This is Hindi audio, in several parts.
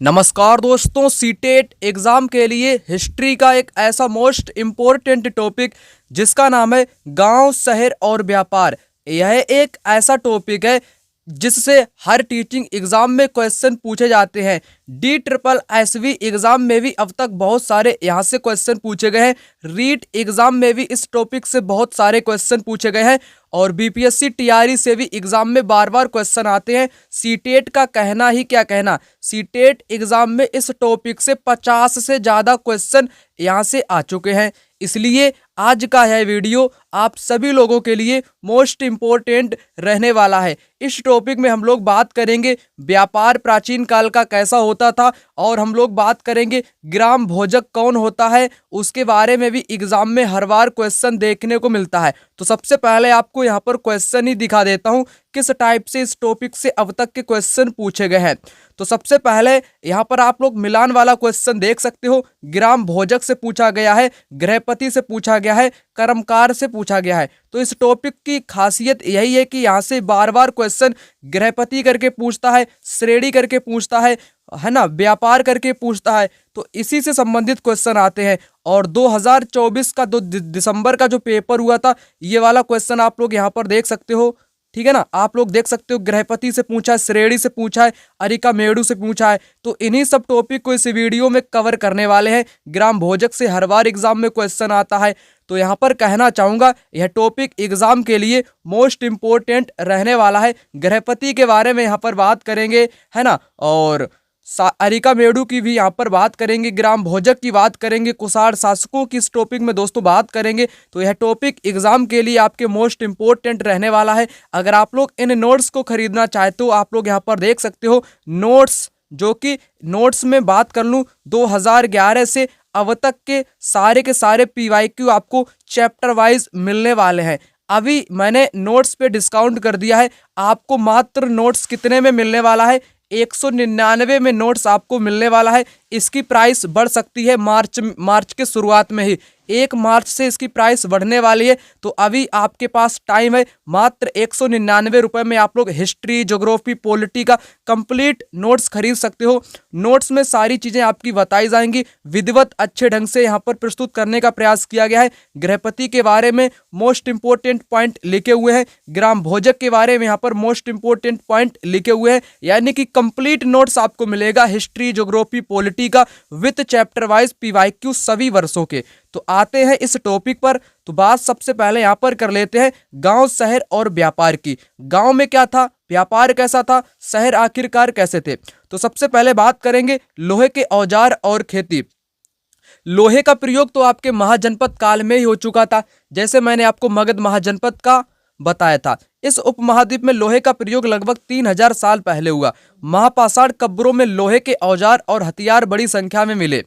नमस्कार दोस्तों, सीटेट एग्ज़ाम के लिए हिस्ट्री का एक ऐसा मोस्ट इम्पोर्टेंट टॉपिक जिसका नाम है गांव, शहर और व्यापार। यह एक ऐसा टॉपिक है जिससे हर टीचिंग एग्ज़ाम में क्वेश्चन पूछे जाते हैं। DSSB एग्ज़ाम में भी अब तक बहुत सारे यहाँ से क्वेश्चन पूछे गए हैं। रीट एग्ज़ाम में भी इस टॉपिक से बहुत सारे क्वेश्चन पूछे गए हैं और BPSC TRE से भी एग्ज़ाम में बार बार क्वेश्चन आते हैं। सीटेट का कहना ही क्या कहना, सीटेट एग्ज़ाम में इस टॉपिक से 50 से ज़्यादा क्वेश्चन यहाँ से आ चुके हैं। इसलिए आज का यह वीडियो आप सभी लोगों के लिए मोस्ट इम्पोर्टेंट रहने वाला है। इस टॉपिक में हम लोग बात करेंगे व्यापार प्राचीन काल का कैसा होता था, और हम लोग बात करेंगे ग्राम भोजक कौन होता है, उसके बारे में भी एग्जाम में हर बार क्वेश्चन देखने को मिलता है। तो सबसे पहले आपको यहाँ पर क्वेश्चन ही दिखा देता हूँ किस टाइप से इस टॉपिक से अब तक के क्वेश्चन पूछे गए हैं। तो सबसे पहले यहाँ पर आप लोग मिलान वाला क्वेश्चन देख सकते हो। ग्राम भोजक से पूछा गया है, गृहपति से पूछा गया है, कर्मकार से पूछा गया है। तो इस टॉपिक की खासियत यही है कि यहाँ से बार बार क्वेश्चन गृहपति करके पूछता है, श्रेणी करके पूछता है ना, व्यापार करके पूछता है। तो इसी से संबंधित क्वेश्चन आते हैं। और 2024 का 2 दिसंबर का जो पेपर हुआ था, ये वाला क्वेश्चन आप लोग यहाँ पर देख सकते हो। ठीक है ना, आप लोग देख सकते हो गृहपति से पूछा है, श्रेणी से पूछा है, अरिका मेड़ू से पूछा है। तो इन्हीं सब टॉपिक को इस वीडियो में कवर करने वाले हैं। ग्राम भोजक से हर बार एग्जाम में क्वेश्चन आता है। तो यहाँ पर कहना चाहूँगा यह टॉपिक एग्जाम के लिए मोस्ट इम्पोर्टेंट रहने वाला है। गृहपति के बारे में यहाँ पर बात करेंगे, है ना, और अरिका मेड़ू की भी यहाँ पर बात करेंगे, ग्राम भोजक की बात करेंगे, कुषाण शासकों की इस टॉपिक में दोस्तों बात करेंगे। तो यह टॉपिक एग्जाम के लिए आपके मोस्ट इम्पोर्टेंट रहने वाला है। अगर आप लोग इन नोट्स को खरीदना चाहते हो, आप लोग यहाँ पर देख सकते हो नोट्स, जो कि नोट्स में बात कर लूँ 2011 से अब तक के सारे PYQ आपको चैप्टर वाइज मिलने वाले हैं। अभी मैंने नोट्स पे डिस्काउंट कर दिया है। आपको मात्र नोट्स कितने में मिलने वाला है? 199 में नोट्स आपको मिलने वाला है। इसकी प्राइस बढ़ सकती है मार्च के शुरुआत में ही। 1 मार्च से इसकी प्राइस बढ़ने वाली है। तो अभी आपके पास टाइम है। मात्र 199 रुपये में आप लोग हिस्ट्री, ज्योग्राफी, पॉलिटी का कंप्लीट नोट्स खरीद सकते हो। नोट्स में सारी चीज़ें आपकी बताई जाएंगी, विधिवत अच्छे ढंग से यहाँ पर प्रस्तुत करने का प्रयास किया गया है। गृहपति के बारे में मोस्ट इंपोर्टेंट पॉइंट लिखे हुए हैं, ग्राम भोजक के बारे में यहाँ पर मोस्ट इंपोर्टेंट पॉइंट लिखे हुए हैं। यानी कि कंप्लीट नोट्स आपको मिलेगा हिस्ट्री, ज्योग्राफी, पॉलिटी का विद चैप्टर वाइज PYQ सभी वर्षों के। तो आते हैं इस टॉपिक पर। तो बात सबसे पहले यहाँ पर कर लेते हैं गांव, शहर और व्यापार की। गांव में क्या था, व्यापार कैसा था, शहर आखिरकार कैसे थे। तो सबसे पहले बात करेंगे लोहे के औजार और खेती। लोहे का प्रयोग तो आपके महाजनपद काल में ही हो चुका था, जैसे मैंने आपको मगध महाजनपद का बताया था। इस उपमहाद्वीप में लोहे का प्रयोग लगभग 3000 साल पहले हुआ। महापाषाण कब्रों में लोहे के औजार और हथियार बड़ी संख्या में मिले।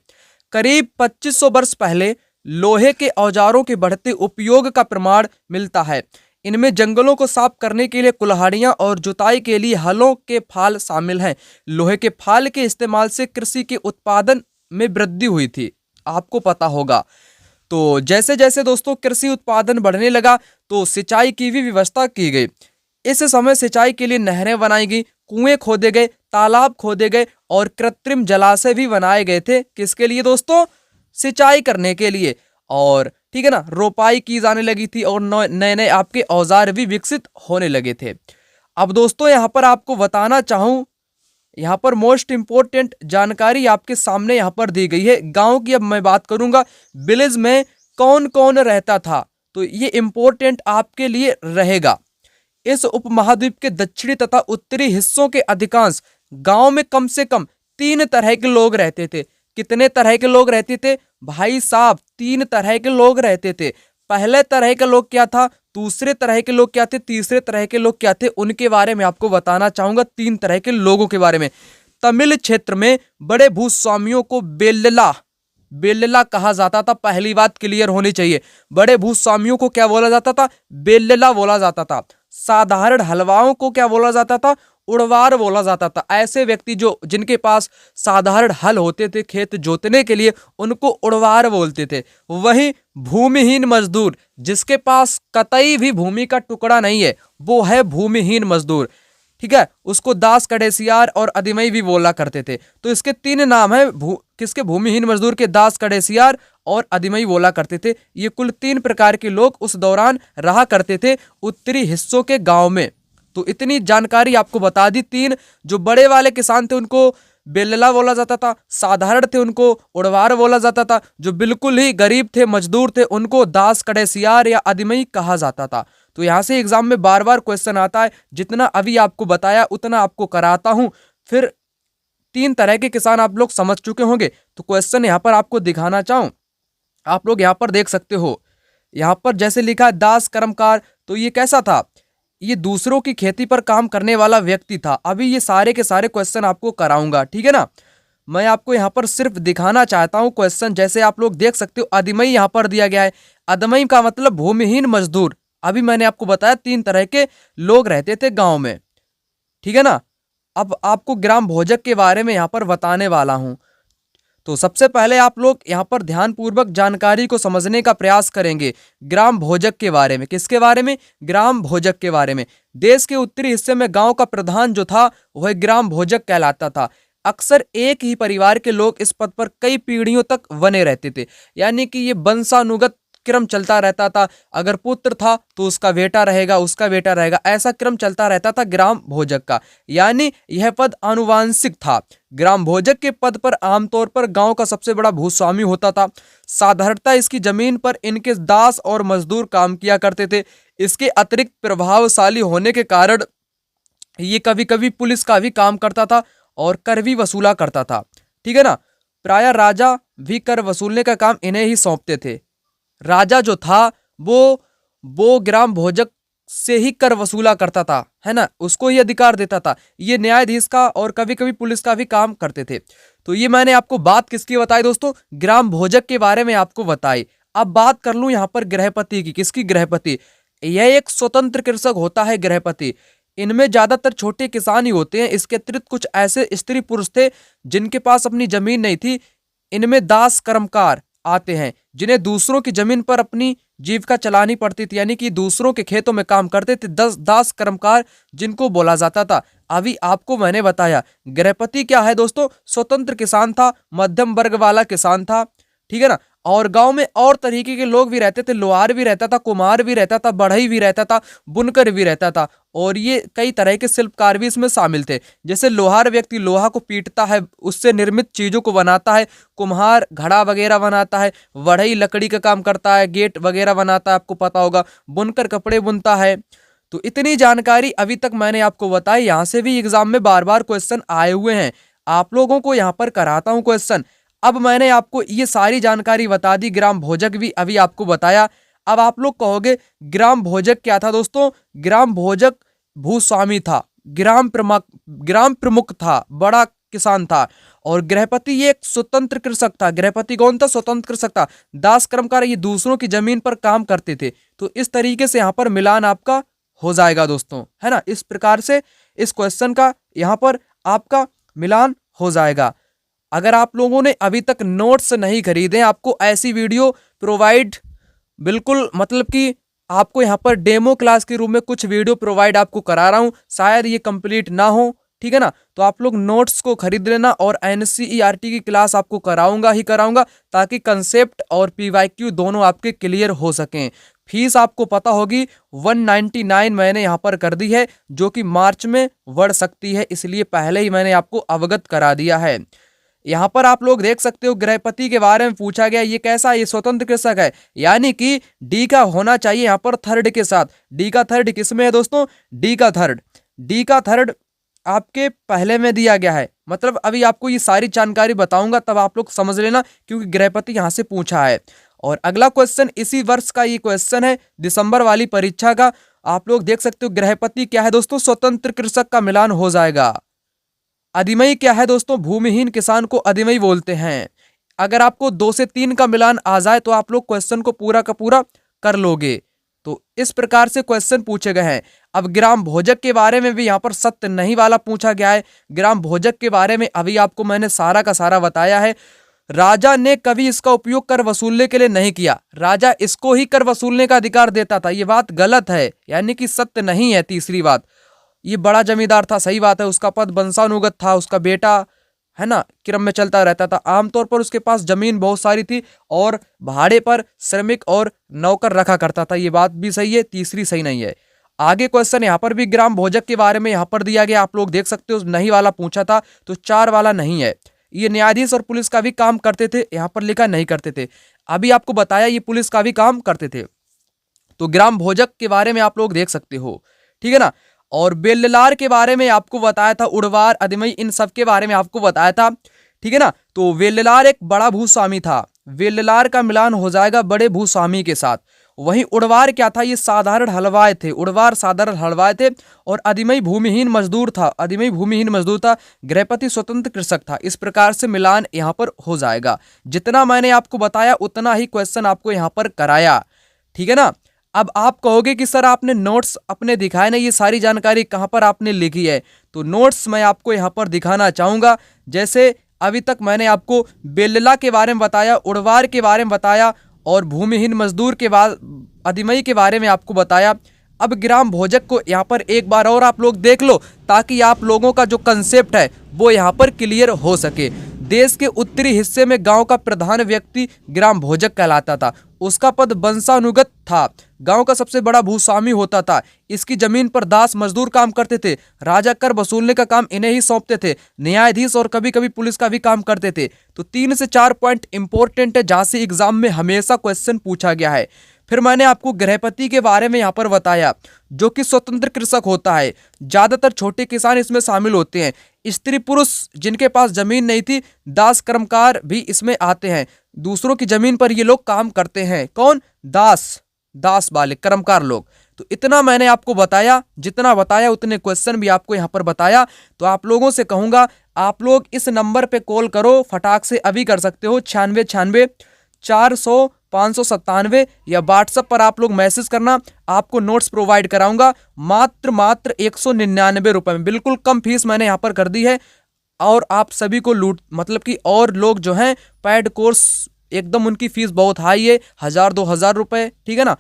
करीब 2500 वर्ष पहले लोहे के औजारों के बढ़ते उपयोग का प्रमाण मिलता है। इनमें जंगलों को साफ करने के लिए कुल्हाड़ियां और जुताई के लिए हलों के फाल शामिल हैं। लोहे के फाल के इस्तेमाल से कृषि के उत्पादन में वृद्धि हुई थी, आपको पता होगा। तो जैसे जैसे दोस्तों कृषि उत्पादन बढ़ने लगा तो सिंचाई की भी व्यवस्था की गई। इस समय सिंचाई के लिए नहरें बनाई गई, कुएं खोदे गए, तालाब खोदे गए और कृत्रिम जलाशय भी बनाए गए थे। किसके लिए दोस्तों? सिंचाई करने के लिए। और ठीक है ना, रोपाई की जाने लगी थी और नए नए आपके औजार भी विकसित होने लगे थे। अब दोस्तों यहाँ पर आपको बताना चाहूँ, यहाँ पर मोस्ट इंपोर्टेंट जानकारी आपके सामने यहाँ पर दी गई है। गांव की अब मैं बात करूंगा, विलेज में कौन कौन रहता था, तो ये इंपॉर्टेंट आपके लिए रहेगा। इस उपमहाद्वीप के दक्षिणी तथा उत्तरी हिस्सों के अधिकांश गांव में कम से कम 3 तरह के लोग रहते थे। कितने तरह के लोग रहते थे भाई साहब? 3 तरह के लोग रहते थे। पहले तरह के लोग क्या था, दूसरे तरह के लोग क्या थे, तीसरे तरह के लोग क्या थे, उनके बारे में आपको बताना चाहूंगा। 3 तरह के लोगों के बारे में। तमिल क्षेत्र में बड़े भूस्वामियों को बेल्लला कहा जाता था। पहली बात क्लियर होनी चाहिए, बड़े भूस्वामियों को क्या बोला जाता था? बेल्लला बोला जाता था। साधारण हलवाओं को क्या बोला जाता था? उड़वार बोला जाता था। ऐसे व्यक्ति जिनके पास साधारण हल होते थे खेत जोतने के लिए, उनको उड़वार बोलते थे। वहीं भूमिहीन मजदूर, जिसके पास कतई भी भूमि का टुकड़ा नहीं है, वो है भूमिहीन मजदूर। ठीक है, उसको दास, कड़ेसियार और अधिमई भी बोला करते थे। तो इसके तीन नाम है, किसके, भूमिहीन मजदूर के, दास, कड़ेसियार और अधिमई बोला करते थे। ये कुल तीन प्रकार के लोग उस दौरान रहा करते थे उत्तरी हिस्सों के गांव में। तो इतनी जानकारी आपको बता दी। तीन जो बड़े वाले किसान थे उनको बेलला बोला जाता था, साधारण थे उनको उड़वार बोला जाता था, जो बिल्कुल ही गरीब थे, मजदूर थे, उनको दास, कड़ेसियार या अधिमई कहा जाता था। तो यहाँ से एग्जाम में बार बार क्वेश्चन आता है। जितना अभी आपको बताया उतना आपको कराता हूं। फिर तीन तरह के किसान आप लोग समझ चुके होंगे। तो क्वेश्चन यहाँ पर आपको दिखाना चाहूं, आप लोग यहाँ पर देख सकते हो। यहाँ पर जैसे लिखा है दास कर्मकार, तो ये कैसा था, ये दूसरों की खेती पर काम करने वाला व्यक्ति था। अभी ये सारे के सारे क्वेश्चन आपको कराऊंगा, ठीक है ना। मैं आपको यहाँ पर सिर्फ दिखाना चाहता हूँ क्वेश्चन। जैसे आप लोग देख सकते हो अधिमई यहाँ पर दिया गया है। अधिमई का मतलब भूमिहीन मजदूर। अभी मैंने आपको बताया तीन तरह के लोग रहते थे गांव में, ठीक है ना। अब आपको ग्राम भोजक के बारे में यहाँ पर बताने वाला हूँ। तो सबसे पहले आप लोग यहाँ पर ध्यानपूर्वक जानकारी को समझने का प्रयास करेंगे ग्राम भोजक के बारे में। किसके बारे में, ग्राम भोजक के बारे में। देश के उत्तरी हिस्से में गांव का प्रधान जो था वह ग्राम भोजक कहलाता था। अक्सर एक ही परिवार के लोग इस पद पर कई पीढ़ियों तक बने रहते थे, यानी कि ये वंशानुगत क्रम चलता रहता था। अगर पुत्र था तो उसका बेटा रहेगा, उसका बेटा रहेगा, ऐसा क्रम चलता रहता था ग्राम भोजक का, यानी यह पद आनुवांशिक था। ग्राम भोजक के पद पर आमतौर पर गांव का सबसे बड़ा भूस्वामी होता था। साधारणतः इसकी जमीन पर इनके दास और मजदूर काम किया करते थे। इसके अतिरिक्त प्रभावशाली होने के कारण ये कभी कभी पुलिस का भी काम करता था और कर भी वसूला करता था, ठीक है ना। प्रायः राजा भी कर वसूलने का काम इन्हें ही सौंपते थे। राजा जो था वो ग्राम भोजक से ही कर वसूला करता था, है ना, उसको ही अधिकार देता था। ये न्यायाधीश का और कभी कभी पुलिस का भी काम करते थे। तो ये मैंने आपको बात किसकी बताई दोस्तों, ग्राम भोजक के बारे में आपको बताई। अब बात कर लूं यहाँ पर गृहपति की। किसकी, गृहपति। यह एक स्वतंत्र कृषक होता है गृहपति। इनमें ज्यादातर छोटे किसान ही होते हैं। इसके अतिरिक्त कुछ ऐसे स्त्री पुरुष थे जिनके पास अपनी जमीन नहीं थी। इनमें दास कर्मकार आते हैं जिन्हें दूसरों की जमीन पर अपनी जीविका चलानी पड़ती थी, यानी कि दूसरों के खेतों में काम करते थे। दास कर्मकार जिनको बोला जाता था। अभी आपको मैंने बताया गृहपति क्या है दोस्तों, स्वतंत्र किसान था, मध्यम वर्ग वाला किसान था, ठीक है ना। और गांव में और तरीके के लोग भी रहते थे। लोहार भी रहता था, कुम्हार भी रहता था, बढ़ई भी रहता था, बुनकर भी रहता था, और ये कई तरह के शिल्पकार भी इसमें शामिल थे। जैसे लोहार व्यक्ति लोहा को पीटता है, उससे निर्मित चीजों को बनाता है। कुम्हार घड़ा वगैरह बनाता है। बढ़ई लकड़ी का काम करता है, गेट वगैरह बनाता है, आपको पता होगा। बुनकर कपड़े बुनता है। तो इतनी जानकारी अभी तक मैंने आपको बताई। यहाँ से भी एग्जाम में बार बार क्वेश्चन आए हुए हैं। आप लोगों को यहाँ पर कराता हूँ क्वेश्चन। अब मैंने आपको ये सारी जानकारी बता दी, ग्राम भोजक भी अभी आपको बताया। अब आप लोग कहोगे ग्राम भोजक क्या था दोस्तों, ग्राम भोजक भूस्वामी था, ग्राम प्रमुख था, बड़ा किसान था। और गृहपति ये एक स्वतंत्र कृषक था। गृहपति कौन था, स्वतंत्र कृषक था। दास कर्मकार ये दूसरों की जमीन पर काम करते थे। तो इस तरीके से यहाँ पर मिलान आपका हो जाएगा दोस्तों, है ना। इस प्रकार से इस क्वेश्चन का यहाँ पर आपका मिलान हो जाएगा। अगर आप लोगों ने अभी तक नोट्स नहीं खरीदे, आपको ऐसी वीडियो प्रोवाइड बिल्कुल, मतलब कि आपको यहाँ पर डेमो क्लास के रूप में कुछ वीडियो प्रोवाइड आपको करा रहा हूँ। शायद ये कंप्लीट ना हो, ठीक है ना। तो आप लोग नोट्स को खरीद लेना। और NCERT की क्लास आपको कराऊंगा, ताकि कंसेप्ट और PYQ दोनों आपके क्लियर हो सकें। फीस आपको पता होगी 199 मैंने यहाँ पर कर दी है, जो कि मार्च में बढ़ सकती है, इसलिए पहले ही मैंने आपको अवगत करा दिया है। यहाँ पर आप लोग देख सकते हो गृहपति के बारे में पूछा गया। ये कैसा, ये स्वतंत्र कृषक है, यानी कि डी का होना चाहिए यहाँ पर थर्ड के साथ। डी का थर्ड किसमें है दोस्तों, डी का थर्ड आपके पहले में दिया गया है। मतलब अभी आपको ये सारी जानकारी बताऊंगा तब आप लोग समझ लेना, क्योंकि गृहपति यहाँ से पूछा है। और अगला क्वेश्चन इसी वर्ष का ये क्वेश्चन है, दिसंबर वाली परीक्षा का। आप लोग देख सकते हो गृहपति क्या है दोस्तों, स्वतंत्र कृषक का मिलान हो जाएगा। अधिमई क्या है दोस्तों, भूमिहीन किसान को अधिमई बोलते हैं। अगर आपको 2 से 3 का मिलान आ जाए तो आप लोग क्वेश्चन को पूरा का पूरा कर लोगे। तो इस प्रकार से क्वेश्चन पूछे गए हैं। अब ग्राम भोजक के बारे में भी यहाँ पर सत्य नहीं वाला पूछा गया है। ग्राम भोजक के बारे में अभी आपको मैंने सारा का सारा बताया है। राजा ने कभी इसका उपयोग कर वसूलने के लिए नहीं किया। राजा इसको ही कर वसूलने का अधिकार देता था। ये बात गलत है, यानी कि सत्य नहीं है। तीसरी बात, ये बड़ा जमींदार था, सही बात है, उसका पद वंशानुगत था, उसका बेटा है ना क्रम में चलता रहता था। आमतौर पर उसके पास जमीन बहुत सारी थी और भाड़े पर श्रमिक और नौकर रखा करता था। ये बात भी सही है, तीसरी सही नहीं है। आगे क्वेश्चन यहाँ पर भी ग्राम भोजक के बारे में यहाँ पर दिया गया, आप लोग देख सकते हो, नहीं वाला पूछा था तो 4 वाला नहीं है। ये न्यायाधीश और पुलिस का भी काम करते थे, यहाँ पर लिखा नहीं करते थे। अभी आपको बताया ये पुलिस का भी काम करते थे। तो ग्राम भोजक के बारे में आप लोग देख सकते हो, ठीक है ना। और बेल्लार के बारे में आपको बताया था, उड़वार, अदमई, इन सब के बारे में आपको बताया था, ठीक है ना। तो वेल्लार एक बड़ा भूस्वामी था, वेल्लार का मिलान हो जाएगा बड़े भूस्वामी के साथ। वहीं उड़वार क्या था, ये साधारण हलवाई थे, उड़वार साधारण हलवाई थे। और अदमई भूमिहीन मजदूर था, अदमई भूमिहीन मजदूर था। गृहपति स्वतंत्र कृषक था। इस प्रकार से मिलान यहाँ पर हो जाएगा। जितना मैंने आपको बताया उतना ही क्वेश्चन आपको यहाँ पर कराया, ठीक है ना। अब आप कहोगे कि सर आपने नोट्स अपने दिखाए ना, ये सारी जानकारी कहाँ पर आपने लिखी है। तो नोट्स मैं आपको यहाँ पर दिखाना चाहूँगा। जैसे अभी तक मैंने आपको बेल्ला के बारे में बताया, उड़वार के बारे में बताया और भूमिहीन मजदूर के बाद अदमई के बारे में आपको बताया। अब ग्राम भोजक को यहाँ पर एक बार और आप लोग देख लो, ताकि आप लोगों का जो कंसेप्ट है वो यहाँ पर क्लियर हो सके। देश के उत्तरी हिस्से में गांव का प्रधान व्यक्ति ग्राम भोजक कहलाता था। उसका पद वंशानुगत था। गांव का सबसे बड़ा भूस्वामी होता था। इसकी जमीन पर दास मजदूर काम करते थे। राजा कर वसूलने का काम इन्हें ही सौंपते थे। न्यायाधीश और कभी कभी पुलिस का भी काम करते थे। तो 3 से 4 पॉइंट इंपॉर्टेंट है, जहां से एग्जाम में हमेशा क्वेश्चन पूछा गया है। फिर मैंने आपको गृहपति के बारे में यहाँ पर बताया, जो कि स्वतंत्र कृषक होता है। ज्यादातर छोटे किसान इसमें शामिल होते हैं। स्त्री पुरुष जिनके पास जमीन नहीं थी, दास कर्मकार भी इसमें आते हैं। दूसरों की जमीन पर ये लोग काम करते हैं। कौन? दास वाले कर्मकार लोग। तो इतना मैंने आपको बताया, जितना बताया उतने क्वेश्चन भी आपको यहाँ पर बताया। तो आप लोगों से कहूंगा, आप लोग इस नंबर पे कॉल करो, फटाक से अभी कर सकते हो, 9696 400 597, या व्हाट्सएप पर आप लोग मैसेज करना। आपको नोट्स प्रोवाइड कराऊंगा मात्र 199 रुपए में। बिल्कुल कम फीस मैंने यहाँ पर कर दी है। और आप सभी को लूट, मतलब कि और लोग जो हैं पैड कोर्स एकदम उनकी फीस बहुत हाई है, 1000-2000 रुपए, ठीक है ना।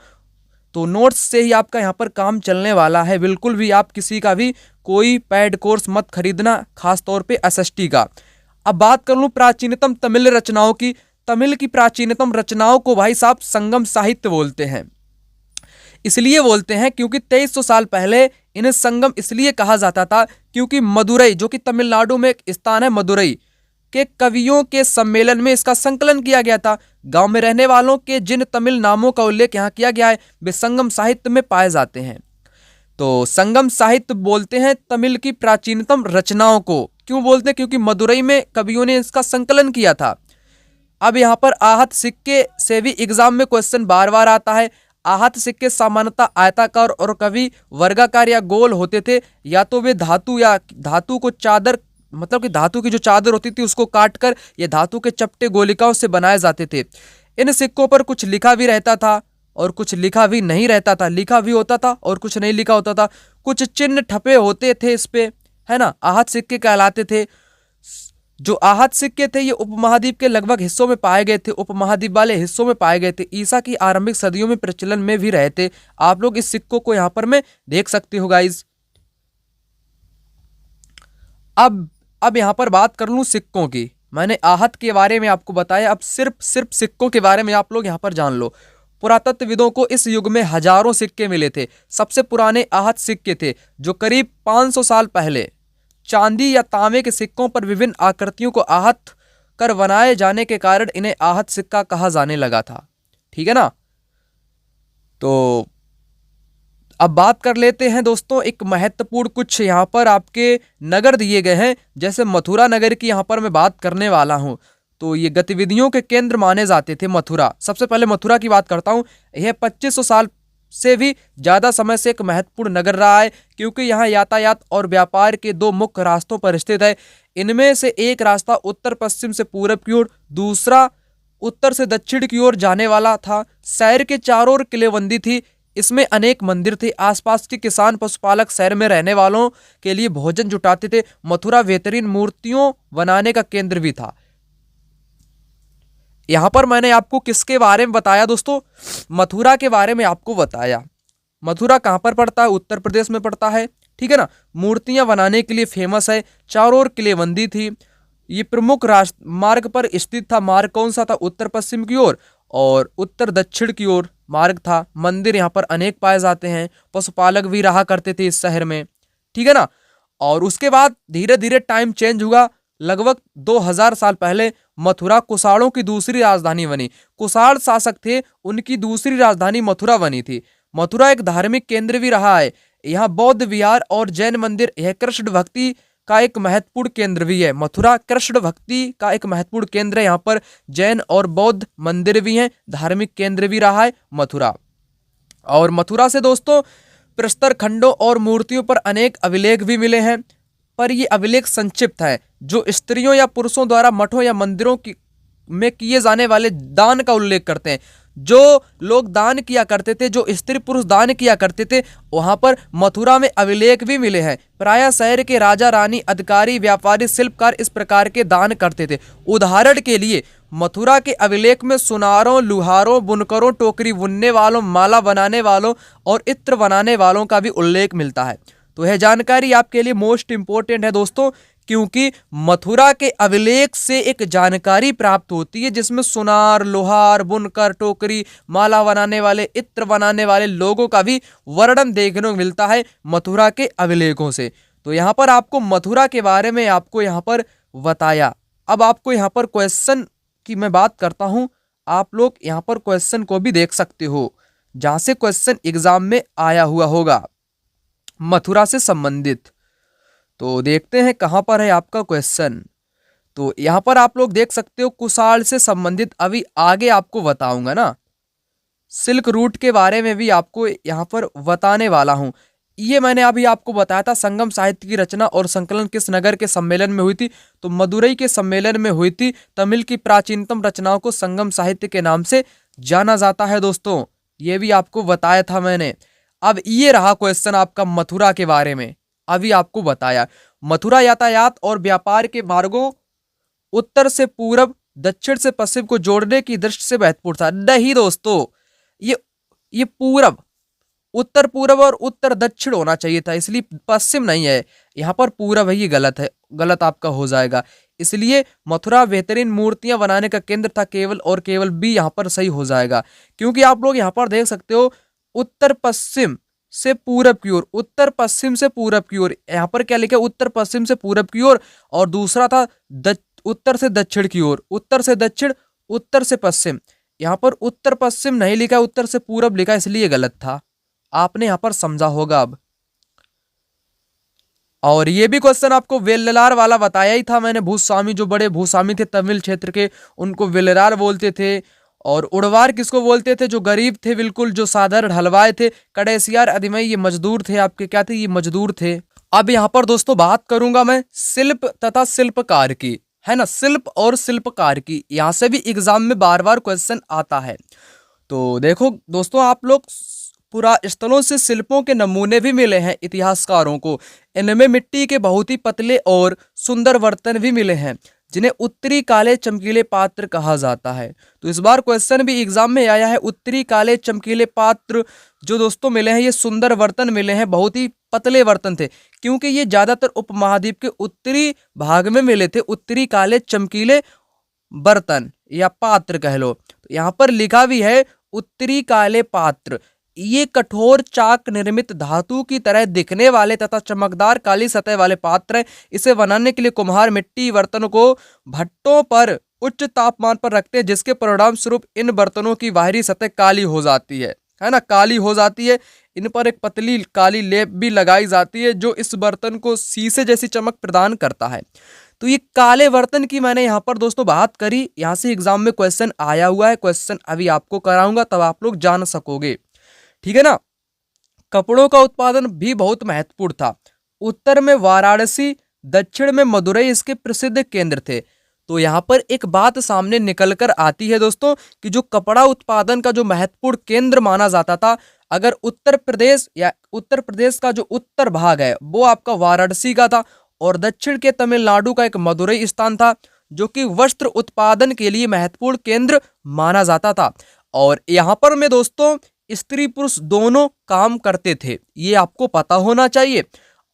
तो नोट्स से ही आपका यहाँ पर काम चलने वाला है। बिल्कुल भी आप किसी का भी कोई पैड कोर्स मत खरीदना, खास तौर पे एसएसटी का। अब बात कर लूँ प्राचीनतम तमिल रचनाओं की। तमिल की प्राचीनतम रचनाओं को भाई साहब संगम साहित्य बोलते हैं। इसलिए बोलते हैं क्योंकि 2300 साल पहले इन्हें संगम इसलिए कहा जाता था क्योंकि मदुरई, जो कि तमिलनाडु में एक स्थान है, मदुरई के कवियों के सम्मेलन में इसका संकलन किया गया था। गांव में रहने वालों के जिन तमिल नामों का उल्लेख यहाँ किया गया है वे संगम साहित्य में पाए जाते हैं। तो संगम साहित्य बोलते हैं तमिल की प्राचीनतम रचनाओं को। क्यों बोलते हैं? क्योंकि मदुरई में कवियों ने इसका संकलन किया था। अब यहाँ पर आहत सिक्के से भी एग्जाम में क्वेश्चन बार बार आता है। आहत सिक्के सामान्यतः आयताकार और कभी वर्गाकार या गोल होते थे। या तो वे धातु को चादर, मतलब कि धातु की जो चादर होती थी उसको काटकर ये धातु के चपटे गोलिकाओं से बनाए जाते थे। इन सिक्कों पर कुछ लिखा भी रहता था और कुछ लिखा भी नहीं रहता था। लिखा भी होता था और कुछ नहीं लिखा होता था। कुछ चिन्ह ठपे होते थे इस पे, है ना, आहत सिक्के कहलाते थे। जो आहत सिक्के थे ये उपमहाद्वीप के लगभग हिस्सों में पाए गए थे, उपमहाद्वीप वाले हिस्सों में पाए गए थे। ईसा की आरंभिक सदियों में प्रचलन में भी रहे थे। आप लोग इस सिक्कों को यहाँ पर मैं देख सकते हो गाइज। अब यहाँ पर बात कर लूँ सिक्कों की। मैंने आहत के बारे में आपको बताया, अब सिर्फ सिक्कों के बारे में आप लोग यहाँ पर जान लो। पुरातत्वविदों को इस युग में हजारों सिक्के मिले थे। सबसे पुराने आहत सिक्के थे जो करीब 500 साल पहले चांदी या तांबे के सिक्कों पर विभिन्न आकृतियों को आहत कर बनाए जाने के कारण इन्हें आहत सिक्का कहा जाने लगा था। ठीक है ना। तो अब बात कर लेते हैं दोस्तों, एक महत्वपूर्ण कुछ यहाँ पर आपके नगर दिए गए हैं। जैसे मथुरा नगर की यहाँ पर मैं बात करने वाला हूँ। तो ये गतिविधियों के केंद्र माने जाते थे मथुरा। सबसे पहले मथुरा की बात करता हूँ। यह 2500 साल से भी ज़्यादा समय से एक महत्वपूर्ण नगर रहा है, क्योंकि यहाँ यातायात और व्यापार के 2 मुख्य रास्तों पर स्थित है। इनमें से एक रास्ता उत्तर पश्चिम से पूरब की ओर, दूसरा उत्तर से दक्षिण की ओर जाने वाला था। शहर के चारों ओर किलेबंदी थी। इसमें अनेक मंदिर थे। आसपास के किसान पशुपालक शहर में रहने वालों के लिए भोजन जुटाते थे। मथुरा बेहतरीन मूर्तियों बनाने का केंद्र भी था। यहाँ पर मैंने आपको किसके बारे में बताया दोस्तों? मथुरा के बारे में आपको बताया। मथुरा कहाँ पर पड़ता है? उत्तर प्रदेश में पड़ता है। ठीक है ना। मूर्तियां बनाने के लिए फेमस है, चारों ओर किलेबंदी थी। ये प्रमुख राष्ट्र मार्ग पर स्थित था। मार्ग कौन सा था? उत्तर पश्चिम की ओर और उत्तर दक्षिण की ओर मार्ग था। मंदिर यहाँ पर अनेक पाए जाते हैं। पशुपालक भी रहा करते थे इस शहर में, ठीक है ना। और उसके बाद धीरे धीरे टाइम चेंज हुआ। लगभग 2000 साल पहले मथुरा कुषाणों की दूसरी राजधानी बनी। कुषाण शासक थे, उनकी दूसरी राजधानी मथुरा बनी थी। मथुरा एक धार्मिक केंद्र भी रहा है। यहाँ बौद्ध विहार और जैन मंदिर, यह कृष्ण भक्ति का एक महत्वपूर्ण केंद्र भी है। मथुरा कृष्ण भक्ति का एक महत्वपूर्ण केंद्र है। यहाँ पर जैन और बौद्ध मंदिर भी हैं, धार्मिक केंद्र भी रहा है मथुरा। और मथुरा से दोस्तों प्रस्तर खंडों और मूर्तियों पर अनेक अभिलेख भी मिले हैं, पर ये अभिलेख संक्षिप्त है। जो स्त्रियों या पुरुषों द्वारा मठों या मंदिरों की में किए जाने वाले दान का उल्लेख करते हैं। जो लोग दान किया करते थे, जो स्त्री पुरुष दान किया करते थे, वहां पर मथुरा में अभिलेख भी मिले हैं। प्रायः शहर के राजा रानी, अधिकारी, व्यापारी, शिल्पकार इस प्रकार के दान करते थे। उदाहरण के लिए मथुरा के अभिलेख में सुनारों, लुहारों, बुनकरों, टोकरी बुनने वालों, माला बनाने वालों और इत्र बनाने वालों का भी उल्लेख मिलता है। तो यह जानकारी आपके लिए मोस्ट इंपोर्टेंट है दोस्तों, क्योंकि मथुरा के अभिलेख से एक जानकारी प्राप्त होती है जिसमें सुनार, लोहार, बुनकर, टोकरी, माला बनाने वाले, इत्र बनाने वाले लोगों का भी वर्णन देखने को मिलता है मथुरा के अभिलेखों से। तो यहाँ पर आपको मथुरा के बारे में आपको यहाँ पर बताया। अब आपको यहाँ पर क्वेश्चन की मैं बात करता हूँ। आप लोग यहाँ पर क्वेश्चन को भी देख सकते हो, जहाँ से क्वेश्चन एग्जाम में आया हुआ होगा मथुरा से संबंधित। तो देखते हैं कहां पर है आपका क्वेश्चन। तो यहां पर आप लोग देख सकते हो कुषाण से संबंधित, अभी आगे आपको बताऊंगा ना। सिल्क रूट के बारे में भी आपको यहां पर बताने वाला हूं। ये मैंने अभी आपको बताया था, संगम साहित्य की रचना और संकलन किस नगर के सम्मेलन में हुई थी? तो मदुरई के सम्मेलन में हुई थी। तमिल की प्राचीनतम रचनाओं को संगम साहित्य के नाम से जाना जाता है दोस्तों, ये भी आपको बताया था मैंने। अब ये रहा क्वेश्चन आपका मथुरा के बारे में, अभी आपको बताया। मथुरा यातायात और व्यापार के मार्गों उत्तर से पूरब, दक्षिण से पश्चिम को जोड़ने की दृष्टि से महत्वपूर्ण था। नहीं दोस्तों, ये पूरब, उत्तर पूरब और उत्तर दक्षिण होना चाहिए था, इसलिए पश्चिम नहीं है, यहाँ पर पूरब है। ये गलत है, गलत आपका हो जाएगा। इसलिए मथुरा बेहतरीन मूर्तियां बनाने का केंद्र था, केवल और केवल बी यहाँ पर सही हो जाएगा। क्योंकि आप लोग यहाँ पर देख सकते हो उत्तर पश्चिम से पूरब की ओर, उत्तर पश्चिम से पूरब की ओर, यहाँ पर क्या लिखा है? उत्तर पश्चिम से पूरब की ओर। और दूसरा था उत्तर से दक्षिण की ओर, उत्तर से दक्षिण, उत्तर से पश्चिम। यहाँ पर उत्तर पश्चिम नहीं लिखा, उत्तर से पूरब लिखा, इसलिए गलत था। आपने यहाँ पर समझा होगा अब। और ये भी क्वेश्चन आपको वेल्लार वाला बताया ही था मैंने। भूस्वामी, जो बड़े भूस्वामी थे तमिल क्षेत्र के, उनको वेल्लार बोलते थे। और उड़वार किसको बोलते थे? जो गरीब थे बिल्कुल, जो साधारण हलवाई थे। कड़ेसियार अधिमई, ये मजदूर थे आपके, क्या थे? ये मजदूर थे। अब यहाँ पर दोस्तों बात करूंगा मैं शिल्प तथा शिल्पकार की, है ना। शिल्प और शिल्पकार की, यहाँ से भी एग्जाम में बार बार क्वेश्चन आता है। तो देखो दोस्तों, आप लोग पुरा स्थलों से शिल्पों के नमूने भी मिले हैं इतिहासकारों को। इनमें मिट्टी के बहुत ही पतले और सुंदर बर्तन भी मिले हैं, जिन्हें उत्तरी काले चमकीले पात्र कहा जाता है। तो इस बार क्वेश्चन भी एग्जाम में आया है। उत्तरी काले चमकीले पात्र जो दोस्तों मिले हैं, ये सुंदर बर्तन मिले हैं, बहुत ही पतले बर्तन थे, क्योंकि ये ज्यादातर उपमहाद्वीप के उत्तरी भाग में मिले थे। उत्तरी काले चमकीले बर्तन या पात्र कह लो। तो यहाँ पर लिखा भी है उत्तरी काले पात्र। ये कठोर चाक निर्मित धातु की तरह दिखने वाले तथा चमकदार काली सतह वाले पात्र हैं। इसे बनाने के लिए कुम्हार मिट्टी बर्तनों को भट्टों पर उच्च तापमान पर रखते हैं, जिसके परिणाम स्वरूप इन बर्तनों की बाहरी सतह काली हो जाती है ना, काली हो जाती है। इन पर एक पतली काली लेप भी लगाई जाती है, जो इस बर्तन को शीशे जैसी चमक प्रदान करता है। तो ये काले बर्तन की मैंने यहाँ पर दोस्तों बात करी। यहाँ से एग्जाम में क्वेश्चन आया हुआ है। क्वेश्चन अभी आपको कराऊंगा, तब आप लोग जान सकोगे, ठीक है ना। कपड़ों का उत्पादन भी बहुत महत्वपूर्ण था। उत्तर में वाराणसी, दक्षिण में मदुरई इसके प्रसिद्ध केंद्र थे। तो यहाँ पर एक बात सामने निकल कर आती है दोस्तों, कि जो कपड़ा उत्पादन का जो महत्वपूर्ण केंद्र माना जाता था, अगर उत्तर प्रदेश या उत्तर प्रदेश का जो उत्तर भाग है वो आपका वाराणसी का था, और दक्षिण के तमिलनाडु का एक मदुरई स्थान था, जो कि वस्त्र उत्पादन के लिए महत्वपूर्ण केंद्र माना जाता था। और यहाँ पर मैं दोस्तों स्त्री पुरुष दोनों काम करते थे, ये आपको पता होना चाहिए।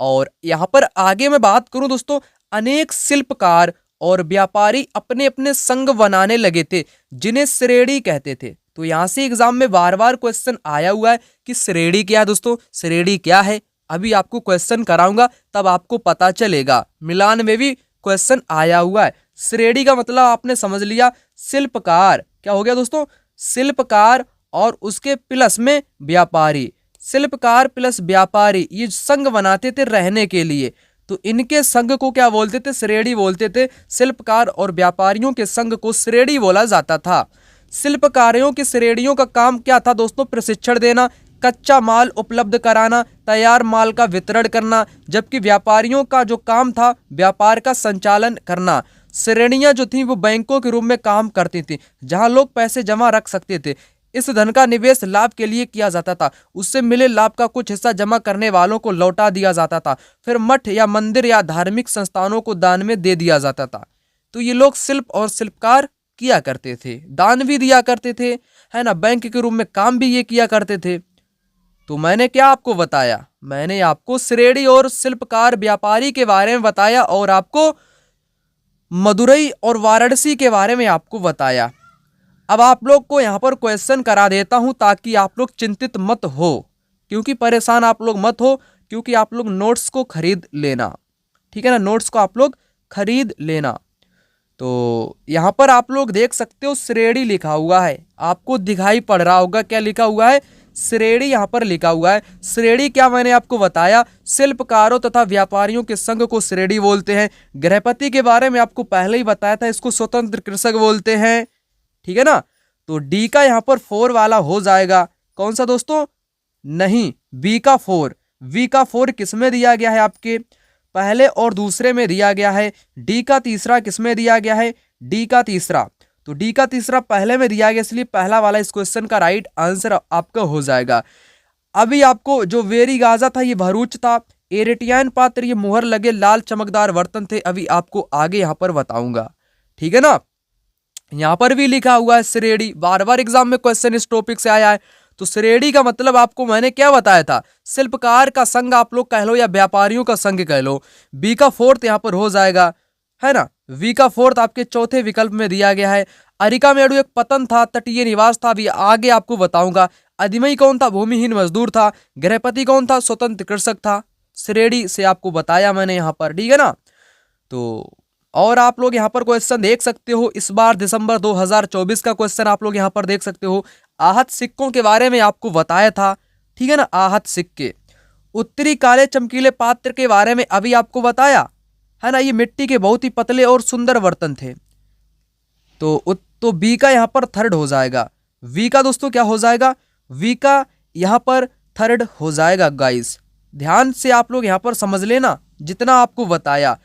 और यहाँ पर आगे मैं बात करूं दोस्तों, अनेक शिल्पकार और व्यापारी अपने अपने संघ बनाने लगे थे जिन्हें श्रेणी कहते थे। तो यहाँ से एग्जाम में बार बार क्वेश्चन आया हुआ है कि श्रेणी क्या है दोस्तों, श्रेणी क्या है। अभी आपको क्वेश्चन कराऊंगा तब आपको पता चलेगा। मिलान में भी क्वेश्चन आया हुआ है। श्रेणी का मतलब आपने समझ लिया, शिल्पकार क्या हो गया दोस्तों, शिल्पकार और उसके प्लस में व्यापारी। शिल्पकार प्लस व्यापारी ये संघ बनाते थे रहने के लिए, तो इनके संघ को क्या बोलते थे, श्रेणी बोलते थे। शिल्पकार और व्यापारियों के संघ को श्रेणी बोला जाता था। शिल्पकारों की श्रेणियों का काम क्या था दोस्तों, प्रशिक्षण देना, कच्चा माल उपलब्ध कराना, तैयार माल का वितरण करना, जबकि व्यापारियों का जो काम था व्यापार का संचालन करना। श्रेणियां जो थी वो बैंकों के रूप में काम करती थी, जहां लोग पैसे जमा रख सकते थे। इस धन का निवेश लाभ के लिए किया जाता था, उससे मिले लाभ का कुछ हिस्सा जमा करने वालों को लौटा दिया जाता था, फिर मठ या मंदिर या धार्मिक संस्थानों को दान में दे दिया जाता था। तो ये लोग शिल्प और शिल्पकार किया करते थे, दान भी दिया करते थे, है ना, बैंक के रूप में काम भी ये किया करते थे। तो मैंने क्या आपको बताया, मैंने आपको श्रेणी और शिल्पकार व्यापारी के बारे में बताया और आपको मदुरई और वाराणसी के बारे में आपको बताया। अब आप लोग को यहाँ पर क्वेश्चन करा देता हूँ ताकि आप लोग चिंतित मत हो, क्योंकि परेशान आप लोग मत हो, क्योंकि आप लोग नोट्स को खरीद लेना, ठीक है ना, नोट्स को आप लोग खरीद लेना। तो यहाँ पर आप लोग देख सकते हो श्रेणी लिखा हुआ है, आपको दिखाई पड़ रहा होगा क्या लिखा हुआ है, श्रेणी यहाँ पर लिखा हुआ है। श्रेणी क्या मैंने आपको बताया, शिल्पकारों तथा व्यापारियों के संघ को श्रेणी बोलते हैं। गृहपति के बारे में आपको पहले ही बताया था, इसको स्वतंत्र कृषक बोलते हैं, ठीक है ना। तो डी का यहाँ पर 4 वाला हो जाएगा, कौन सा दोस्तों, नहीं, बी का 4। वी का 4 किसमें दिया गया है, आपके पहले और दूसरे में दिया गया है। डी का तीसरा किसमें दिया गया है, डी का तीसरा, तो डी का तीसरा पहले में दिया गया, इसलिए पहला वाला इस क्वेश्चन का राइट आंसर आपका हो जाएगा। अभी आपको जो वेरी गाजा था ये भरूच था, एरेटियन पात्र ये मुहर लगे लाल चमकदार बर्तन थे, अभी आपको आगे यहाँ पर बताऊंगा, ठीक है ना। यहाँ पर भी लिखा हुआ है श्रेणी, बार बार एग्जाम में क्वेश्चन इस टॉपिक से आया है। तो श्रेणी का मतलब आपको मैंने क्या बताया था, शिल्पकार का संघ आप लोग कह लो या व्यापारियों का संघ कह लो। बी का 4 यहाँ पर हो जाएगा, है ना। वी का 4 आपके चौथे विकल्प में दिया गया है। अरिकामेडु एक पतन था, तटीय निवास था, अभी आगे आपको बताऊंगा। अधिमई कौन था, भूमिहीन मजदूर था। गृहपति कौन था, स्वतंत्र कृषक था। श्रेणी से आपको बताया मैंने यहाँ पर, ठीक है ना। तो और आप लोग यहाँ पर क्वेश्चन देख सकते हो, इस बार दिसंबर 2024 का क्वेश्चन आप लोग यहाँ पर देख सकते हो। आहत सिक्कों के बारे में आपको बताया था, ठीक है ना, आहत सिक्के। उत्तरी काले चमकीले पात्र के बारे में अभी आपको बताया, है ना, ये मिट्टी के बहुत ही पतले और सुंदर बर्तन थे। तो बी का यहाँ पर 3rd हो जाएगा। वी का दोस्तों क्या हो जाएगा, वी का यहाँ पर 3rd हो जाएगा। गाइस ध्यान से आप लोग यहाँ पर समझ लेना जितना आपको बताया,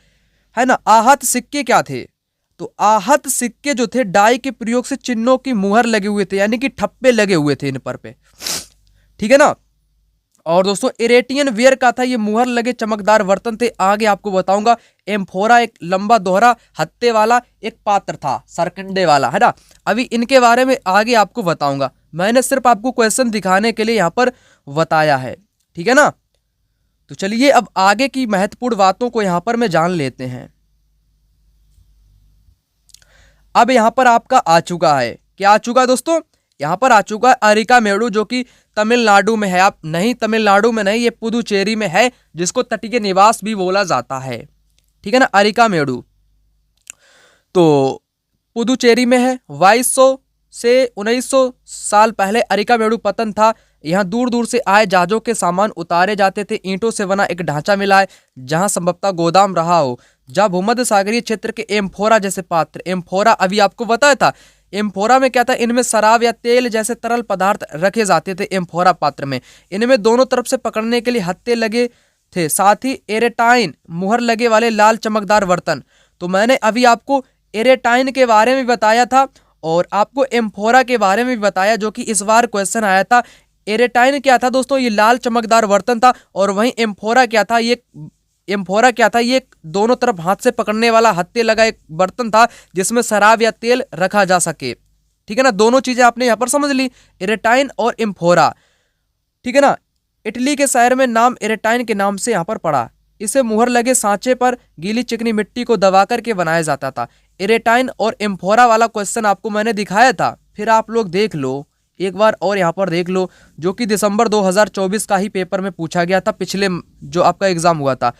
है ना। आहत सिक्के क्या थे, तो आहत सिक्के जो थे डाई के प्रयोग से चिन्हों की मुहर लगे हुए थे, यानी कि ठप्पे लगे हुए थे इन पर पे, ठीक है ना। और दोस्तों एरेटियन वेयर का था, ये मुहर लगे चमकदार बर्तन थे, आगे आपको बताऊंगा। एम्फोरा एक लंबा दोहरा हत्ते वाला एक पात्र था, सरकंडे वाला, है ना। अभी इनके बारे में आगे आपको बताऊंगा, मैंने सिर्फ आपको क्वेश्चन दिखाने के लिए यहाँ पर बताया है, ठीक है ना। तो चलिए अब आगे की महत्वपूर्ण बातों को यहाँ पर मैं जान लेते हैं। अब यहाँ पर आपका आ चुका है, क्या आ चुका है दोस्तों, यहाँ पर आ चुका है अरिकामेडु, जो कि तमिलनाडु में है। आप नहीं, तमिलनाडु में नहीं, ये पुदुचेरी में है, जिसको तटीय निवास भी बोला जाता है, ठीक है ना, अरिकामेडु। तो पुदुचेरी में है। 2200 से 1900 साल पहले अरिकामेडु पतन था। यहाँ दूर दूर से आए जहाजों के सामान उतारे जाते थे। ईंटों से बना एक ढांचा मिला है जहाँ संभवतः गोदाम रहा हो। जहाँ भूमध्य सागरीय क्षेत्र के एम्फोरा जैसे पात्र, एम्फोरा अभी आपको बताया था, एम्फोरा में क्या था, इनमें शराब या तेल जैसे तरल पदार्थ रखे जाते थे। एम्फोरा पात्र में इनमें दोनों तरफ से पकड़ने के लिए हत्थे लगे थे, साथ ही एरेटाइन मुहर लगे वाले लाल चमकदार बर्तन। तो मैंने अभी आपको एरेटाइन के बारे में बताया था और आपको एम्फोरा के बारे में भी बताया, जो कि इस बार क्वेश्चन आया था। एरेटाइन क्या था दोस्तों, ये लाल चमकदार बर्तन था, और वहीं एम्फोरा क्या था, ये दोनों तरफ हाथ से पकड़ने वाला हत्थे लगा एक बर्तन था जिसमें शराब या तेल रखा जा सके, ठीक है ना। दोनों चीजें आपने यहाँ पर समझ ली, एरेटाइन और एम्फोरा, ठीक है ना। इटली के शहर में नाम एरेटाइन के नाम से यहाँ पर पड़ा। इसे मुहर लगे सांचे पर गीली चिकनी मिट्टी को दबा करके बनाया जाता था। इरेटाइन और एम्फोरा वाला क्वेश्चन आपको मैंने दिखाया था, फिर आप लोग देख लो एक बार और यहाँ पर देख लो, जो कि दिसंबर 2024 का ही पेपर में पूछा गया था, पिछले जो आपका एग्जाम हुआ था।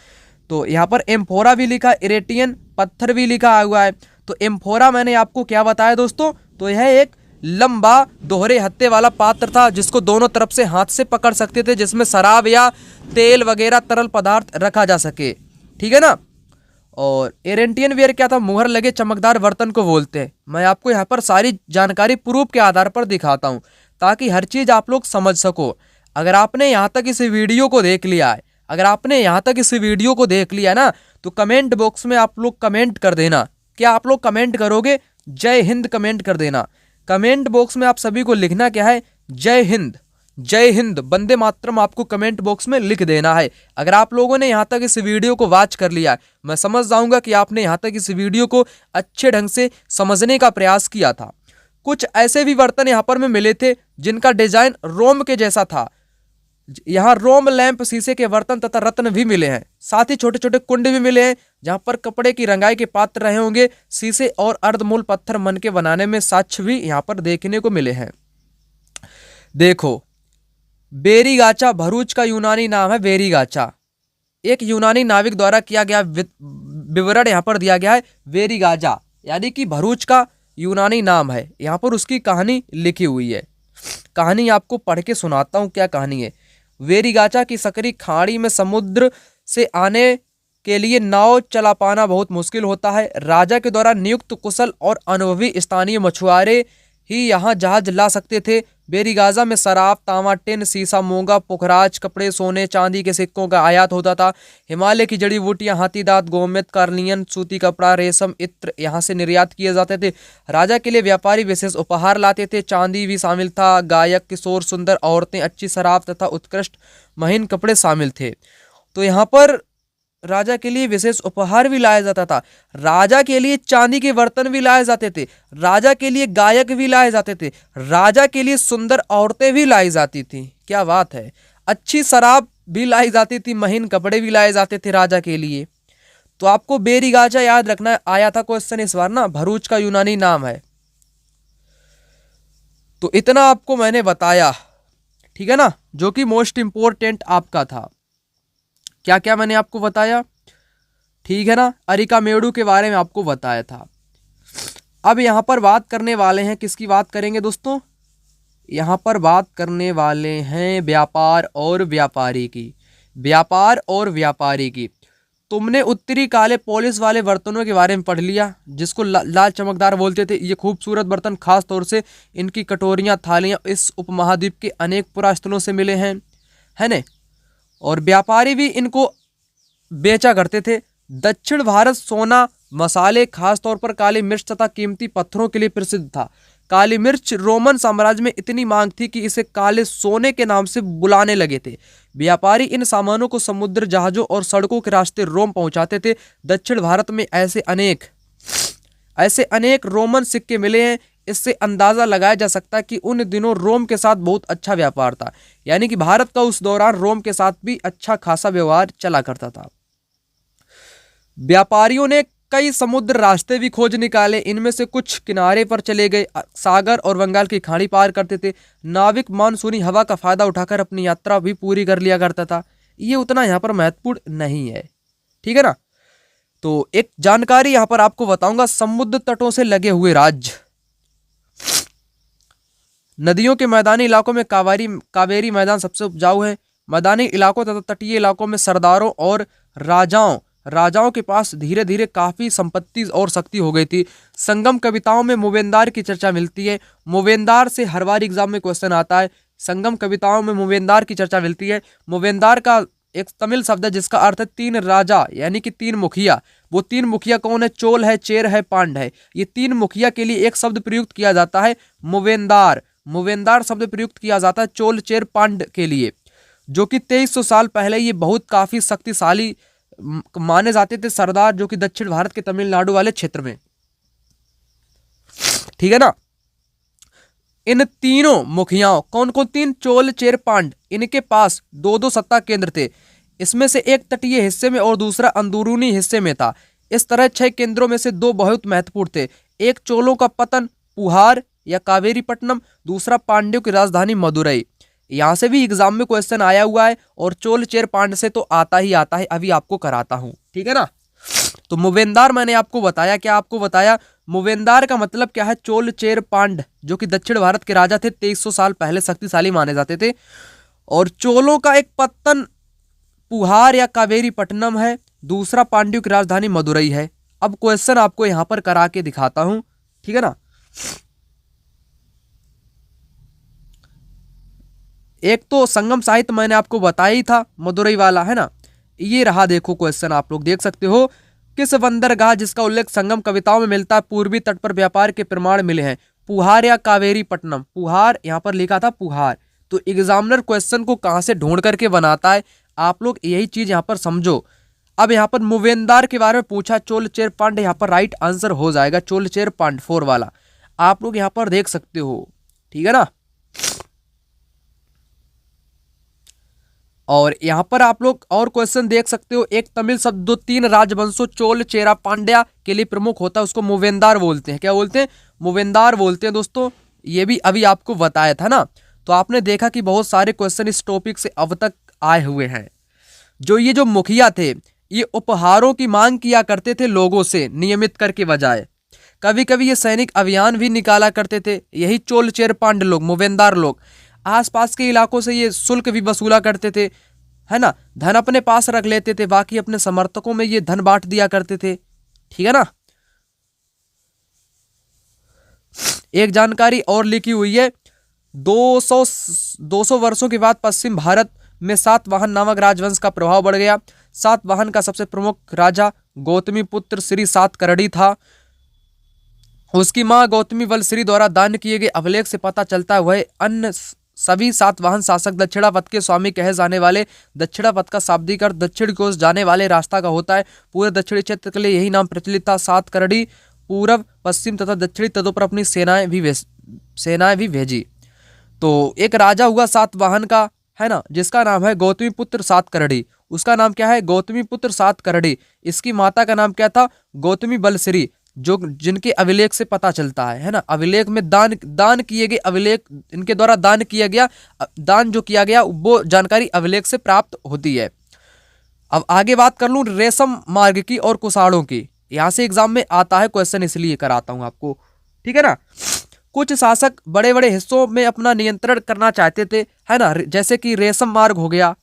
तो यहाँ पर एम्फोरा भी लिखा, इरेटियन पत्थर भी लिखा हुआ है। तो एम्फोरा मैंने आपको क्या बताया दोस्तों, तो यह एक लंबा दोहरे हत्थे वाला पात्र था जिसको दोनों तरफ से हाथ से पकड़ सकते थे, जिसमें शराब या तेल वगैरह तरल पदार्थ रखा जा सके, ठीक है ना। और एरेंटियन वेयर क्या था, मुहर लगे चमकदार बर्तन को बोलते हैं। मैं आपको यहाँ पर सारी जानकारी प्रूफ के आधार पर दिखाता हूँ ताकि हर चीज़ आप लोग समझ सको। अगर आपने यहाँ तक इस वीडियो को देख लिया है, अगर आपने यहाँ तक इस वीडियो को देख लिया ना, तो कमेंट बॉक्स में आप लोग कमेंट कर देना। क्या आप लोग कमेंट करोगे? जय हिंद कमेंट कर देना। कमेंट बॉक्स में आप सभी को लिखना क्या है, जय हिंद, जय हिंद, वंदे मातरम आपको कमेंट बॉक्स में लिख देना है। अगर आप लोगों ने यहाँ तक इस वीडियो को वॉच कर लिया, मैं समझ जाऊंगा कि आपने यहाँ तक इस वीडियो को अच्छे ढंग से समझने का प्रयास किया था। कुछ ऐसे भी बर्तन यहाँ पर में मिले थे जिनका डिजाइन रोम के जैसा था। यहाँ रोम लैंप, शीशे के बर्तन तथा रत्न भी मिले हैं। साथ ही छोटे छोटे कुंड भी मिले हैं जहाँ पर कपड़े की रंगाई के पात्र रहे होंगे। शीशे और अर्धमूल पत्थर मन के बनाने में साक्ष्य भी यहाँ पर देखने को मिले हैं। देखो, बेरीगाचा भरूच का यूनानी नाम है बेरीगाचा। एक यूनानी नाविक द्वारा किया गया विवरण यहाँ पर दिया गया है बेरीगाजा, यानी कि भरूच का यूनानी नाम है। यहाँ पर उसकी कहानी लिखी हुई है। कहानी आपको पढ़ के सुनाता हूँ क्या कहानी है। वेरीगाचा की सकरी खाड़ी में समुद्र से आने के लिए नाव चला पाना बहुत मुश्किल होता है। राजा के द्वारा नियुक्त कुशल और अनुभवी स्थानीय मछुआरे ही यहाँ जहाज ला सकते थे। बेरीगाजा में शराब, तांबा, टिन, शीशा, मूंगा, पुखराज, कपड़े, सोने चांदी के सिक्कों का आयात होता था। हिमालय की जड़ी बूटियां, हाथी दांत, गोमेद, कार्नियन, सूती कपड़ा, रेशम, इत्र यहाँ से निर्यात किए जाते थे। राजा के लिए व्यापारी विशेष उपहार लाते थे। चांदी भी शामिल था। गायक, किशोर, सुंदर औरतें, अच्छी शराब तथा उत्कृष्ट महीन कपड़े शामिल थे। तो यहाँ पर राजा के लिए विशेष उपहार भी लाया जाता था। राजा के लिए चांदी के बर्तन भी लाए जाते थे। राजा के लिए गायक भी लाए जाते थे। राजा के लिए सुंदर औरतें भी लाई जाती थी। क्या बात है। अच्छी शराब भी लाई जाती थी, महीन कपड़े भी लाए जाते थे राजा के लिए। तो आपको बेरीगाचा याद रखना आया था क्वेश्चन इस बार ना, भरूच का यूनानी नाम है। तो इतना आपको मैंने बताया, ठीक है ना, जो कि मोस्ट इंपोर्टेंट आपका था। क्या क्या मैंने आपको बताया, ठीक है ना। अरिकामेडु के बारे में आपको बताया था। अब यहाँ पर बात करने वाले हैं, किसकी बात करेंगे दोस्तों, यहाँ पर बात करने वाले हैं व्यापार और व्यापारी की। व्यापार और व्यापारी की। तुमने उत्तरी काले पॉलिश वाले बर्तनों के बारे में पढ़ लिया, जिसको लाल चमकदार बोलते थे। ये खूबसूरत बर्तन खास तौर से इनकी कटोरियाँ, थालियाँ इस उपमहाद्वीप के अनेक पुरास्थलों से मिले हैं, है न। और व्यापारी भी इनको बेचा करते थे। दक्षिण भारत सोना, मसाले, खास तौर पर काली मिर्च तथा कीमती पत्थरों के लिए प्रसिद्ध था। काली मिर्च रोमन साम्राज्य में इतनी मांग थी कि इसे काले सोने के नाम से बुलाने लगे थे। व्यापारी इन सामानों को समुद्र जहाजों और सड़कों के रास्ते रोम पहुंचाते थे। दक्षिण भारत में ऐसे अनेक रोमन सिक्के मिले हैं। इससे अंदाजा लगाया जा सकता है कि उन दिनों रोम के साथ बहुत अच्छा व्यापार था, यानी कि भारत का उस दौरान रोम के साथ भी अच्छा खासा व्यवहार चला करता था। व्यापारियों ने कई समुद्र रास्ते भी खोज निकाले। इनमें से कुछ किनारे पर चले गए, सागर और बंगाल की खाड़ी पार करते थे। नाविक मानसूनी हवा का फायदा उठाकर अपनी यात्रा भी पूरी कर लिया करता था। ये उतना यहाँ पर महत्वपूर्ण नहीं है, ठीक है ना। तो एक जानकारी यहाँ पर आपको बताऊंगा, समुद्र तटों से लगे हुए राज्य। नदियों के मैदानी इलाकों में कावेरी मैदान सबसे उपजाऊ है। मैदानी इलाकों तथा तटीय इलाकों में सरदारों और राजाओं के पास धीरे धीरे काफी संपत्ति और शक्ति हो गई थी। संगम कविताओं में मूवेंदार की चर्चा मिलती है। मूवेंदार से हर बार एग्जाम में क्वेश्चन आता है। संगम कविताओं में मूवेंदार की चर्चा मिलती है। मूवेंदार का एक तमिल शब्द है जिसका अर्थ है तीन राजा, यानी कि तीन मुखिया। वो तीन मुखिया कौन है? चोल है, चेर है, पांड है। ये तीन मुखिया के लिए एक शब्द प्रयुक्त किया जाता है, मूवेंदार। मूवेंदार शब्द प्रयुक्त किया जाता है चोल, चेर, पांड के लिए, जो कि 2300 साल पहले ये बहुत काफी शक्तिशाली माने जाते थे सरदार, जो कि दक्षिण भारत के तमिलनाडु वाले क्षेत्र में, ठीक है ना। इन तीनों मुखियाओं, कौन कौन तीन? चोल, चेर, पांड, इनके पास दो दो सत्ता केंद्र थे। इसमें से एक तटीय हिस्से में और दूसरा अंदरूनी हिस्से में था। इस तरह 6 केंद्रों में से 2 बहुत महत्वपूर्ण थे। एक चोलों का पतन पुहार या कावेरीपट्टनम, दूसरा पांड्यों की राजधानी मदुरई। यहाँ से भी एग्जाम में क्वेश्चन आया हुआ है और चोल चेर पांड्य से तो आता ही आता है, अभी आपको कराता हूं, ठीक है ना। तो मूवेंदार मैंने आपको बताया, क्या आपको बताया, मूवेंदार का मतलब क्या है, चोल चेर पांड्य जो कि दक्षिण भारत के राजा थे, 2300 साल पहले शक्तिशाली माने जाते थे। और चोलों का एक पत्तन पुहार या कावेरीपट्टनम है, दूसरा पांड्यों की राजधानी मदुरई है। अब क्वेश्चन आपको यहां पर करा के दिखाता हूं, ठीक है ना। एक तो संगम साहित्य मैंने आपको बताया ही था, मदुरई वाला, है ना। ये रहा, देखो क्वेश्चन आप लोग देख सकते हो। किस बंदरगाह जिसका उल्लेख संगम कविताओं में मिलता है पूर्वी तट पर व्यापार के प्रमाण मिले हैं, पुहार या कावेरीपट्टनम। पुहार यहाँ पर लिखा था पुहार। तो एग्जामिनर क्वेश्चन को कहां से ढूंढ करके बनाता है, आप लोग यही चीज यहाँ पर समझो। अब यहाँ पर मूवेंदार के बारे में पूछा, चोल चेर पांड्य, यहाँ पर राइट आंसर हो जाएगा चोल चेर पांड्य 4 वाला, आप लोग यहाँ पर देख सकते हो, ठीक है ना। और यहाँ पर आप लोग और क्वेश्चन देख सकते हो। एक तमिल शब्द जो 3 राजवंशों चोल चेरा पांड्या के लिए प्रमुख होता है उसको मूवेंदार बोलते हैं। क्या बोलते हैं, मूवेंदार बोलते हैं दोस्तों। ये भी अभी आपको बताया था ना। तो आपने देखा कि बहुत सारे क्वेश्चन इस टॉपिक से अब तक आए हुए हैं। जो मुखिया थे ये उपहारों की मांग किया करते थे लोगों से नियमित कर के बजाय। कभी कभी ये सैनिक अभियान भी निकाला करते थे। यही चोल चेर पांड्य लोग, मूवेंदार लोग, आसपास के इलाकों से ये शुल्क भी वसूला करते थे, है ना। धन अपने पास रख लेते थे, बाकी अपने समर्थकों में ये धन बांट दिया करते थे, ठीक है ना। एक जानकारी और लिखी हुई है, 200 वर्षों के बाद पश्चिम भारत में सातवाहन नामक राजवंश का प्रभाव बढ़ गया। सातवाहन का सबसे प्रमुख राजा गौतमी पुत्र श्री सातकर्णी था। उसकी मां गौतमी बलश्री द्वारा दान किए गए अभिलेख से पता चलता है वह अन्य सभी सातवाहन शासक दक्षिणापथ के स्वामी कहे जाने वाले, दक्षिणापथ का शाब्दिक अर्थ दक्षिण की ओर जाने वाले रास्ता का होता है। पूरे दक्षिणी क्षेत्र के लिए यही नाम प्रचलित था। सातकर्णी पूर्व पश्चिम तथा दक्षिणी तटों पर अपनी सेनाएं भी भेजी। तो एक राजा हुआ सातवाहन का, है ना, जिसका नाम है गौतमी पुत्र सातकर्णी। उसका नाम क्या है, गौतमी पुत्र सातकर्णी। इसकी माता का नाम क्या था, गौतमी बलश्री, जो जिनके अभिलेख से पता चलता है ना। अभिलेख में दान किए गए अभिलेख, इनके द्वारा दान किया गया, दान जो किया गया वो जानकारी अभिलेख से प्राप्त होती है। अब आगे बात कर लूं रेशम मार्ग की और कुषाणों की। यहां से एग्जाम में आता है क्वेश्चन, इसलिए कराता हूं आपको, ठीक है ना। कुछ शासक बड़े बड़े हिस्सों में अपना नियंत्रण करना चाहते थे, है ना, जैसे कि रेशम मार्ग हो गया।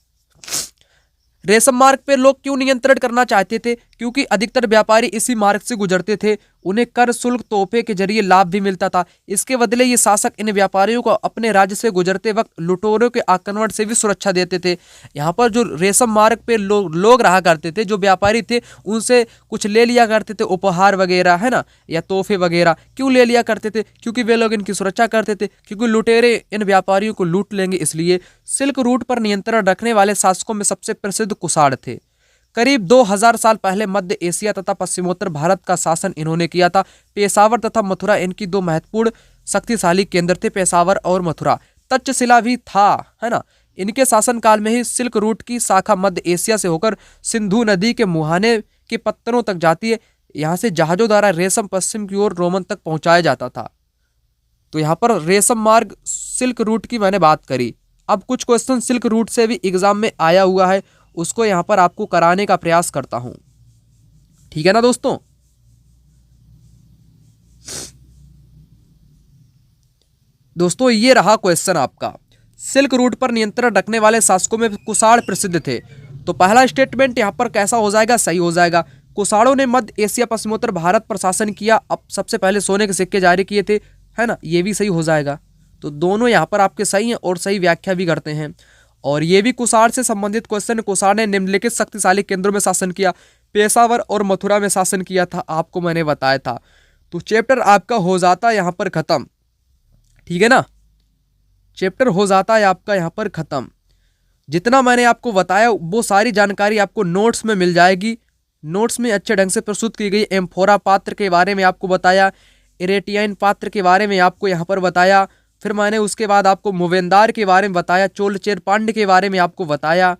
रेशम मार्ग पे लोग क्यों नियंत्रण करना चाहते थे, क्योंकि अधिकतर व्यापारी इसी मार्ग से गुजरते थे। उन्हें कर, शुल्क, तोहफे के जरिए लाभ भी मिलता था। इसके बदले ये शासक इन व्यापारियों को अपने राज्य से गुजरते वक्त लुटेरों के आक्रमण से भी सुरक्षा देते थे। यहाँ पर जो रेशम मार्ग पे लोग रहा करते थे, जो व्यापारी थे, उनसे कुछ ले लिया करते थे, उपहार वगैरह, है ना, या तोहफे वगैरह। क्यों ले लिया करते थे, क्योंकि वे लोग इनकी सुरक्षा करते थे, क्योंकि लुटेरे इन व्यापारियों को लूट लेंगे इसलिए। सिल्क रूट पर नियंत्रण रखने वाले शासकों में सबसे प्रसिद्ध कुषाण थे। करीब 2000 साल पहले मध्य एशिया तथा पश्चिमोत्तर भारत का शासन इन्होंने किया था। पेशावर तथा मथुरा इनकी 2 महत्वपूर्ण शक्तिशाली केंद्र थे, पेशावर और मथुरा। तक्षशिला भी था, है ना। इनके शासनकाल में ही सिल्क रूट की शाखा मध्य एशिया से होकर सिंधु नदी के मुहाने के पत्तनों तक जाती है। यहाँ से जहाजों द्वारा रेशम पश्चिम की ओर रोमन तक पहुंचाया जाता था। तो यहाँ पर रेशम मार्ग, सिल्क रूट की मैंने बात करी। अब कुछ क्वेश्चन सिल्क रूट से भी एग्जाम में आया हुआ है, उसको यहां पर आपको कराने का प्रयास करता हूं, ठीक है ना दोस्तों। दोस्तों ये रहा क्वेश्चन आपका, सिल्क रूट पर नियंत्रण रखने वाले शासकों में कुषाण प्रसिद्ध थे। तो पहला स्टेटमेंट यहां पर कैसा हो जाएगा, सही हो जाएगा। कुषाणों ने मध्य एशिया पश्चिमोत्तर भारत पर शासन किया। अब सबसे पहले सोने के सिक्के जारी किए थे, है ना, ये भी सही हो जाएगा। तो दोनों यहाँ पर आपके सही हैं और सही व्याख्या भी करते हैं। और ये भी कुषाण से संबंधित क्वेश्चन। कुषाण ने निम्नलिखित शक्तिशाली केंद्रों में शासन किया। पेशावर और मथुरा में शासन किया था, आपको मैंने बताया था। तो चैप्टर आपका हो जाता है यहाँ पर खत्म, ठीक है ना। चैप्टर हो जाता है आपका यहाँ पर खत्म। जितना मैंने आपको बताया वो सारी जानकारी आपको नोट्स में मिल जाएगी। नोट्स में अच्छे ढंग से प्रस्तुत की गई। एम्फोरा पात्र के बारे में आपको बताया, एरेटियाइन पात्र के बारे में आपको यहाँ पर बताया। फिर मैंने उसके बाद आपको मूवेंदार के बारे में बताया, चोल चेर पांड्य के बारे में आपको बताया।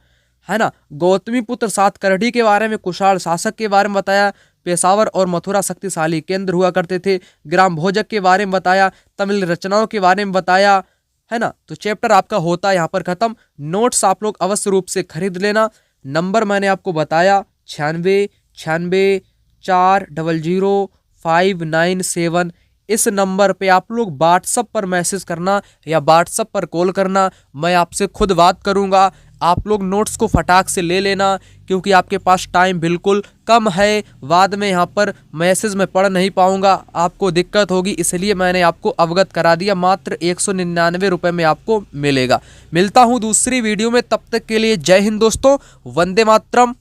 है ना। गौतमी पुत्र सातकर्णी के बारे में, कुशाण शासक के बारे में बताया, पेशावर और मथुरा शक्तिशाली केंद्र हुआ करते थे, ग्राम भोजक के बारे में बताया, तमिल रचनाओं के बारे में बताया, है ना। तो चैप्टर आपका होता है यहाँ पर खत्म। नोट्स आप लोग अवश्य रूप से खरीद लेना। नंबर मैंने आपको बताया 9696400597। इस नंबर पे आप लोग व्हाट्सएप पर मैसेज करना या व्हाट्सएप पर कॉल करना, मैं आपसे खुद बात करूंगा। आप लोग नोट्स को फटाक से ले लेना क्योंकि आपके पास टाइम बिल्कुल कम है। बाद में यहाँ पर मैसेज में पढ़ नहीं पाऊंगा, आपको दिक्कत होगी, इसलिए मैंने आपको अवगत करा दिया। मात्र 199 रुपये में आपको मिलेगा। मिलता हूँ दूसरी वीडियो में, तब तक के लिए जय हिंद दोस्तों, वंदे मातरम।